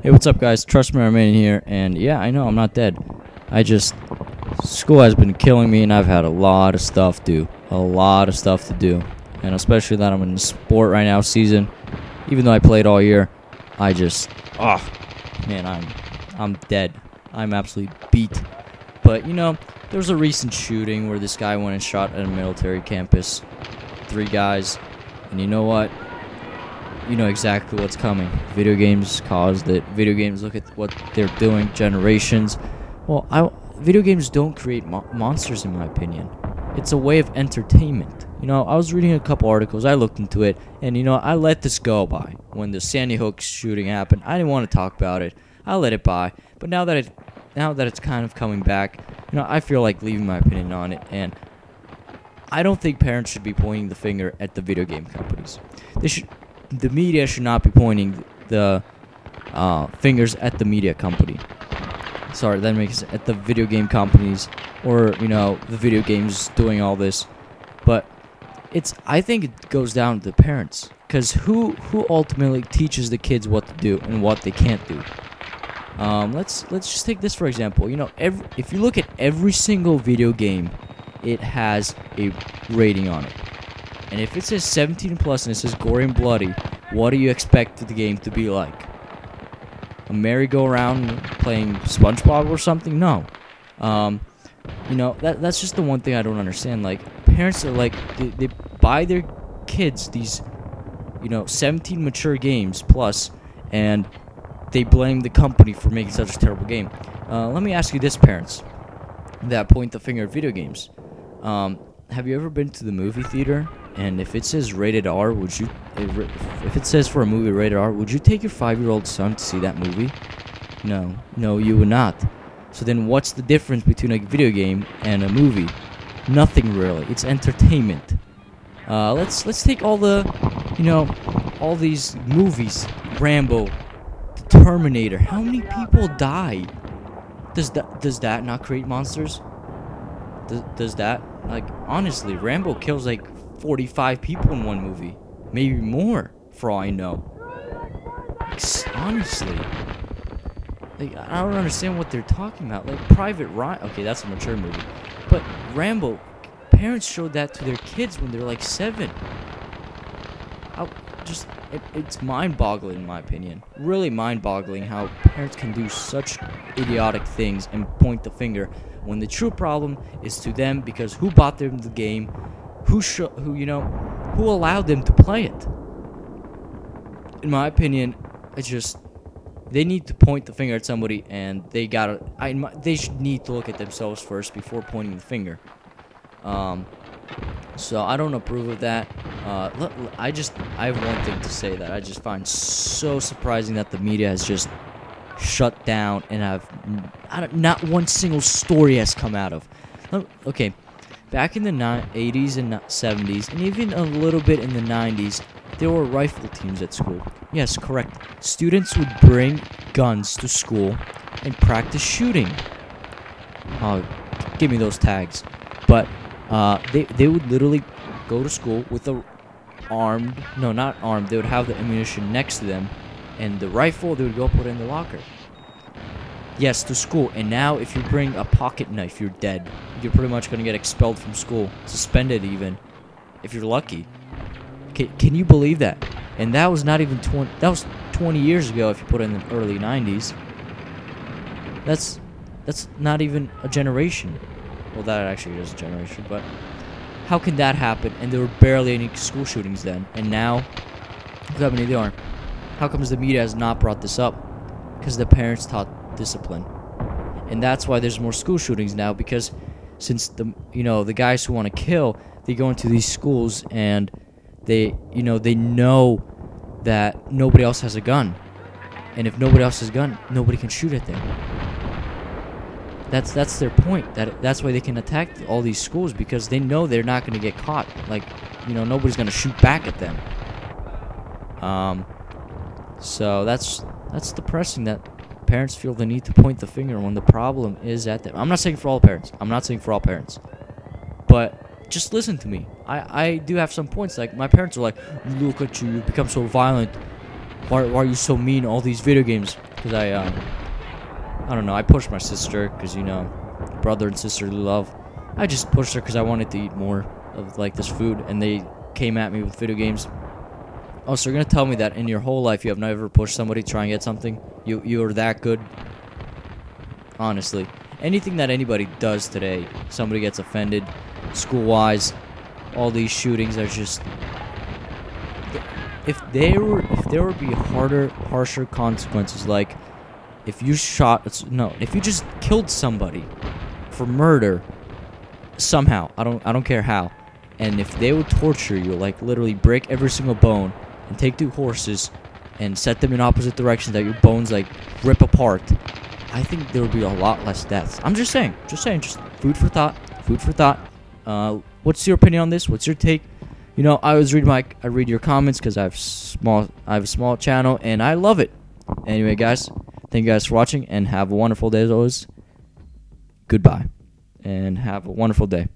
Hey, what's up, guys? Trust me, I'm in here, and yeah, I know I'm not dead. School has been killing me, and I've had a lot of stuff to do, and especially that I'm in the sport right now season. Even though I played all year, man, I'm dead. I'm absolutely beat. But there was a recent shooting where this guy went and shot at a military campus, 3 guys, and you know what? You know exactly what's coming. Video games caused it. Video games, look at what they're doing. Generations. Well, video games don't create monsters, in my opinion. It's a way of entertainment. I was reading a couple articles. I looked into it, and I let this go by. When the Sandy Hook shooting happened, I didn't want to talk about it. I let it by. But now that it's kind of coming back, I feel like leaving my opinion on it. And I don't think parents should be pointing the finger at the video game companies. The media should not be pointing the fingers at the media company. Sorry, that makes at the video game companies or the video games doing all this. But I think it goes down to the parents, because who ultimately teaches the kids what to do and what they can't do. Let's just take this for example. If you look at every single video game, it has a rating on it. And if it says 17 plus and it says gory and bloody, what do you expect the game to be like? A merry-go-round playing SpongeBob or something? No. That's just the one thing I don't understand. Like, parents are like, they buy their kids these, 17 mature games plus, and they blame the company for making such a terrible game. Let me ask you this, parents that point the finger at video games. Have you ever been to the movie theater? And if it says rated R, if it says for a movie rated R, would you take your 5-year-old son to see that movie? No, you would not. So then what's the difference between a video game and a movie? Nothing really. It's entertainment. Let's take all all these movies. Rambo, the Terminator. How many people die? Does that not create monsters? Does that? Like, honestly, Rambo kills like 45 people in one movie, maybe more, for all I know. Honestly, like, I don't understand what they're talking about. Like, Private Ryan, okay, that's a mature movie, but Rambo, parents showed that to their kids when they're like 7. It's mind-boggling, in my opinion. Really mind-boggling how parents can do such idiotic things and point the finger when the true problem is to them, because who bought them the game? Who allowed them to play it? In my opinion, they need to point the finger at somebody, and they should need to look at themselves first before pointing the finger. So I don't approve of that. I have one thing to say that I just find so surprising that the media has just shut down and not one single story has come out of. Okay. Back in the 80s and 70s, and even a little bit in the 90s, there were rifle teams at school. Yes, correct. Students would bring guns to school and practice shooting. Give me those tags. But they would literally go to school with they would have the ammunition next to them, and the rifle, they would go put it in the locker. Yes, to school. And now if you bring a pocket knife, you're dead. You're pretty much going to get expelled from school. Suspended even. If you're lucky. Can you believe that? And that was not even 20 years ago if you put it in the early 90s. That's not even a generation. Well, that actually is a generation, but how can that happen? And there were barely any school shootings then. And now, look how many there are. How comes the media has not brought this up? Because the parents taught discipline, and that's why there's more school shootings now, because since the guys who want to kill, they go into these schools and they know that nobody else has a gun, and if nobody else has a gun, nobody can shoot at them. That's their point. That's why they can attack all these schools, because they know they're not going to get caught. Like, nobody's going to shoot back at them. So that's depressing that parents feel the need to point the finger when the problem is at them. I'm not saying for all parents. But just listen to me. I do have some points. Like, my parents are like, look at you, you've become so violent. Why are you so mean? All these video games. because I don't know, I pushed my sister because, you know, brother and sisterly love. I just pushed her because I wanted to eat more of like this food, and they came at me with video games. Oh, so you're gonna tell me that in your whole life you have never pushed somebody to try and get something? You're that good? Honestly, anything that anybody does today, somebody gets offended, school-wise. All these shootings are just. If there would be harsher consequences, like if you if you just killed somebody for murder somehow, I don't care how, and if they would torture you, like literally break every single bone and take 2 horses and set them in opposite directions that your bones like rip apart, I think there would be a lot less deaths. I'm just saying, just food for thought. What's your opinion on this? What's your take? You know, I read your comments because I have a small channel and I love it. Anyway, guys, thank you guys for watching and have a wonderful day as always. Goodbye and have a wonderful day.